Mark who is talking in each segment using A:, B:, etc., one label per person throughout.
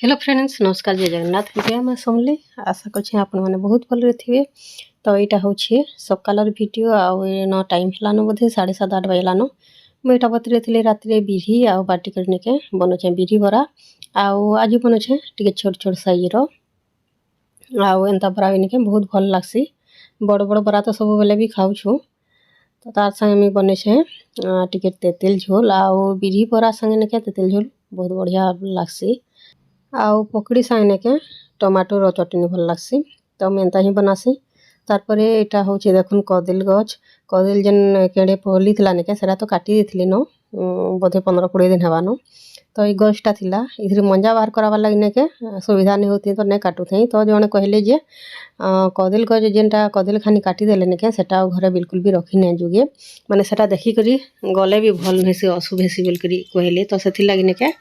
A: Hello friends नमस्कार जय Jagannath video मैं समली आशा कर आपण मैंने बहुत भल थे। तो यहाँ हूँ सकालर भिडियो आउ टाइम है बोधे 7:30-8 बजलान। मुझे बतुरे थी रात बिरी आ बाटी करके बनौचे बिरी बरा आज बनौचे टे छोट छोट साइजर आउ एंता बरा भी बहुत भल लग्सी। बड़ बड़ बरा तो सब बेले भी खाऊँ तो तार संगे बनैछे टे तेतेल झोल आउ बिरी बरा संगे निके तेतेल झोल बहुत बढ़िया लग्सी। आउ पकड़ी साइने के टमाटो चटनी भल लग्सी तो मैं ही बनासी। तार यहाँ हूँ देखुन कदिल गछ कदिल जेन केड़े पली निके से तो काटी देती न बोधे 15-20 दिन हेबान। तो ये गछटा थिला इधर मंजा बाहर कराबार लगे ने के सुविधा नहीं होती तो नहीं काटू थी। तो जड़े कहले जे कदिल गछ जेनटा कदिल खानी काटी देले निके सेटा घरे बिल्कुल भी रखी नहीं जुगे माने सेटा देखिक गले भी भल नहीं से अशुभ हेसी बोल कहले। तो से लगे निके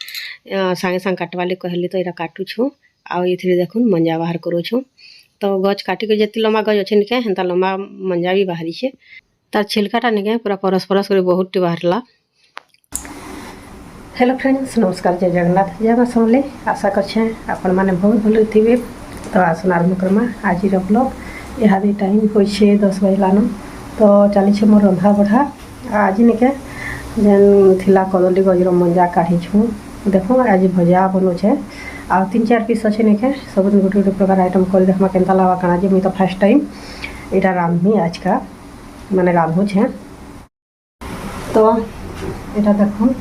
A: सागे सागे काटवाले कहले तो यहाँ काटुछु आउ ये देखुन मंजा बाहर करूछु। तो गछ काटिक जी लम्बा गछ अच्छे निके हेन्ता लम्बा मंजा भी बाहरी छे। तार छिलकाटा निके पूरा परस परस कर बहुत बाहरला। हेलो फ्रेंड्स नमस्कार जय जगन्नाथ जय माँ समले आशा कर मैंने बहुत भल थे। तो आसन आरम्भ करमा आज ब्लॉग यहाँ टाइम हो 10 बजलान। तो चली मोर रंधा बढ़ा आज निके जेन थिला कदली गजर मंजा काढ़ीछू देखो आज भजा बनौछे आ 3-4 पीस अच्छे निके सब गोटे गोटे प्रकार आइटम कर देखमा केन्ता लगा काना जे मुई तो फर्स्ट टाइम यहाँ रांधमी आज का माने रांधुछे। तो यहाँ देखो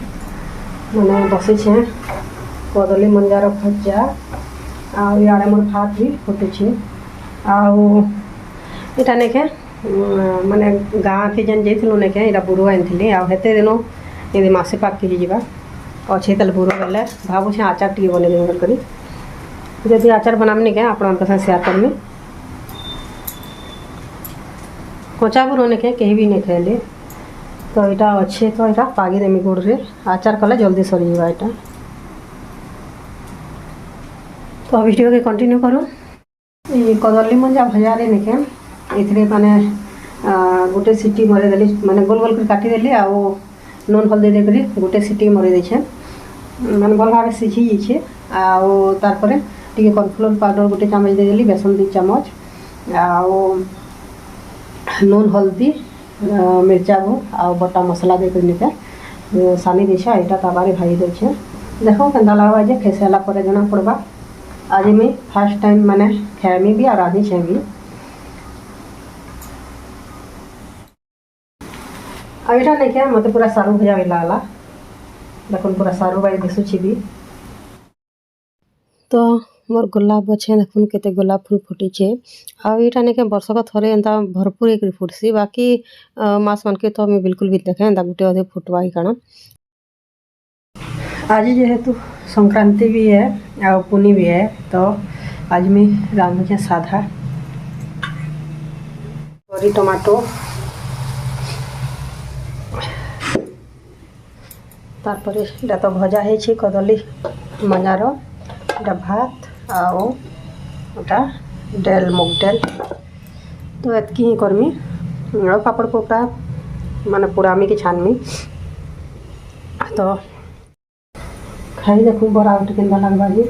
A: मैंने बसी कदली मंजार भजा आड़े मोर भात भी फुटुची आउ यहाँ निके माने गाँव के जेन जाइलु निके यहाँ बुरु आनी आते दिन यदि मसे पाक के जावा अच्छे तेल बुरु बेले भावुछे आचार टी बनई करी जदि आचार बनामी निके आपण शेयर करमी। कचा बुरु निके कहीं भी नहीं खाइले तो यहाँ अच्छे तो यहाँ पागी देमी गुड़ रे आचार कले जल्दी सरी जावा यहाँ। तो वीडियो के कंटिन्यू करूँ ये कदली मंजा भजा रे निके इथरे माने गोटे सीटी मरे देली माने गोल गोल कर काटी देली आउ नून हल्दी देकरी गोटे सीटी मरे देछे माने भल भाव सिझी जाइछे आउ तार परे टिके कॉर्नफ्लोर पाउडर गोटे चामच दे देली बेसन 2 चामच आउ नून हल्दी मिर्चा गुड़ आउ बटा मसला देकर निके सानी देछे एटा तवारे भाई देछे। देखो केन्ता लागबा जे खेसाला परे जना पड़बा आज मैं फर्स्ट टाइम माने खाएमी भी और रांधी छे भी। अब यहाँ नहीं क्या मत पूरा सारू भजा भी लागला देखो पूरा सारू बाई दिशुची भी। तो मोर गोलाप अच्छे देखुन केते गोलाप फूल फुटीचे आ यहाँ नहीं वर्षक थरे एंता भरपूर एक फुटसी बाकी मास मन के तो मैं बिल्कुल भी देखे एंता गोटे अधे फुटवा ही काना। आज जेहेतु संक्रांति भी है और पुनी भी है तो आज मैं रांधुचे साधा बड़ी टमाटो तारपरे इटा तो भजा है कदली मंजार इटा भात आओ डेल मुग डेल तो एतकी ही करमी और पापड़ पोपड़ा माने पुरामी की छानमी। तो खाई देखू बड़ा उठ के लगवा जी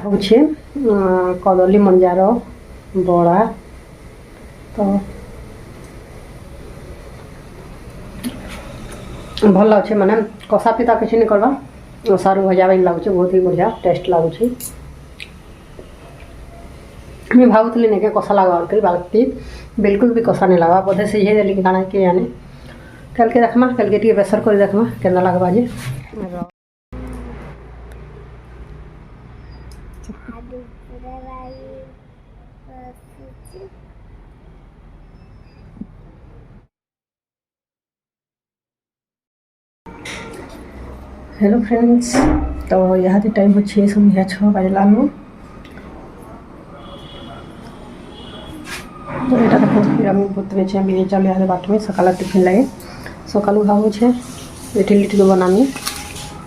A: हूँ कदली मंजार बड़ा। तो भल लगे माने कषा पिता किसी नहीं करवा सारू भजा भी लगुच बहुत ही बढ़िया टेस्ट लगुच। मैं भावुली नहीं क्या कषा लगा बाकी बिल्कुल भी कषा नहीं लगा बोधे सीझे देली कि काना के जाने कल के देखमा कल के टी बेसर कर देखमा केना लगवा जे। हेलो फ्रेंड्स तो यहाँ टाइम हो 6 बजलान। तो यहाँ देखो आम बतवे बिरी चाउल यहाँ बाट में सकाल टिफिन लगे सकालू भावुँ लिटिल लिटिल बनामी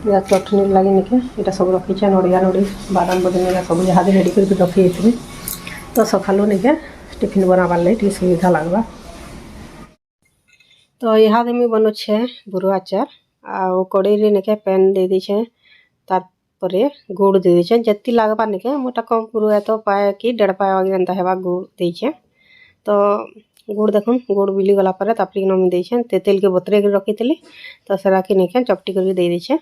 A: या चटनी लगे निके यहाँ सब रखीचे नड़िया नड़ी बादाम बदाम सब यहाँ रेडी कर रखी थी। तो सकालू निके टिफिन बनाबार लगे सुविधा लगवा। तो यहाँ मैं बनौछे बुरु आचार आ कड़े निके पैन दे दीछे पर गुड़ दे दीचे जत्ती लागबा निके मोटा कम पूरा तो पाए कि 1.5 पाए वगे एंता हेबा गुड़ देचे। तो गुड़ देखुन गुड़ बिली गला पर तापरे नमी देछे तेतेल के बतरे के रखी थी तो सेरा के निके चपटी कर दे दीचे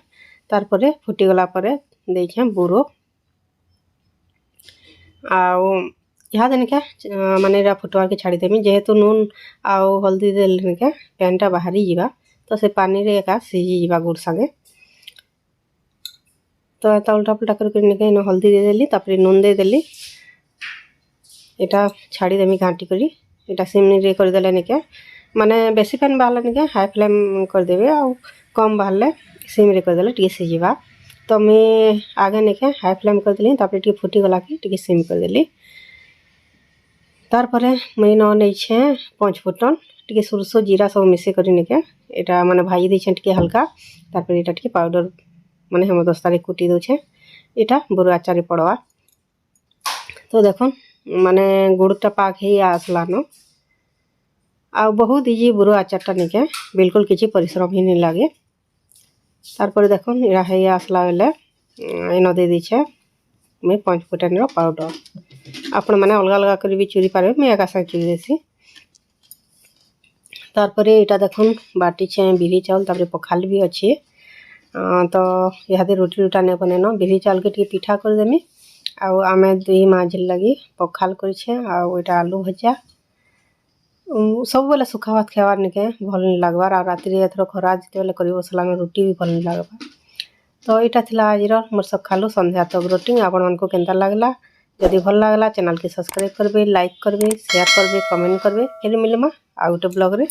A: तार पर फुटी गला पर देछे बुरो आउ यहाँ निके माने फुटवार के छाड़ी देमी जेहेतु नून आउ हल्दी देल निके पैनटा बाहरी जीवा तो से पानी रे एका सिझी जीवा गुड़ संगे। तो एता उल्टा पुल्टा करके निके हल्दी दे देली तापरे नून दे देली एटा छाड़ी देमी घांटी करी एटा सिमनी रे कर देले निके माने बेसी पैन बाहले निके हाई फ्लेम कर देबे आउ कम बाहले सिम रे कर देले टिके सिझीबा। तो मैं आगे निके हाई फ्लेम कर देली तापरे टिके फुटी गला के टिके सिम कर देली तार परे मैं न नै छे 5 फुटन टिके सुरसो जीरा सब मिसे करी निके एटा माने भाजी दै छे टिके हल्का तार परे एटा टिके पाउडर माने हम दस्तारे कुटी दो छे एटा बुरो आचारी पड़वा। तो देखो माने गुड़टा पाक ही आसला न आ बहुत इजी बुरो आचारटा निके बिल्कुल किसी परिश्रम ही नहीं लगे। तार पर देखो इरा है आसला बेले इन दे दीछे मैं 5 फुटन पाउडर आपण माने अलग अलग कर भी चूरी पारे मैं एका संग चूरी देसी। तार पर एटा देखो बाटी छे बिरी चावल तापर पखाल भी अच्छे तो इहादे रोटी रुटा ने बने न बिरी चावल के टिके पिठा कर देमी आउ आमे दुई माझिल लगी पखाल करिछे आउ एटा आलू भजा सब बेले सुखा भात खावार निके भल नहीं लागबार आ राति रे एथरो खरा जिते बेले करी बसला में रोटी भी भल नहीं लागबा। तो एटा थिला आजिर मोर सखालु संध्या तक रोटी आपण मानको केनता लागला जदि भल लागला चैनल के सब्सक्राइब करबे लाइक करबे शेयर करबे कमेंट करबे फिर मिलमा आ गोटे ब्लॉग रे।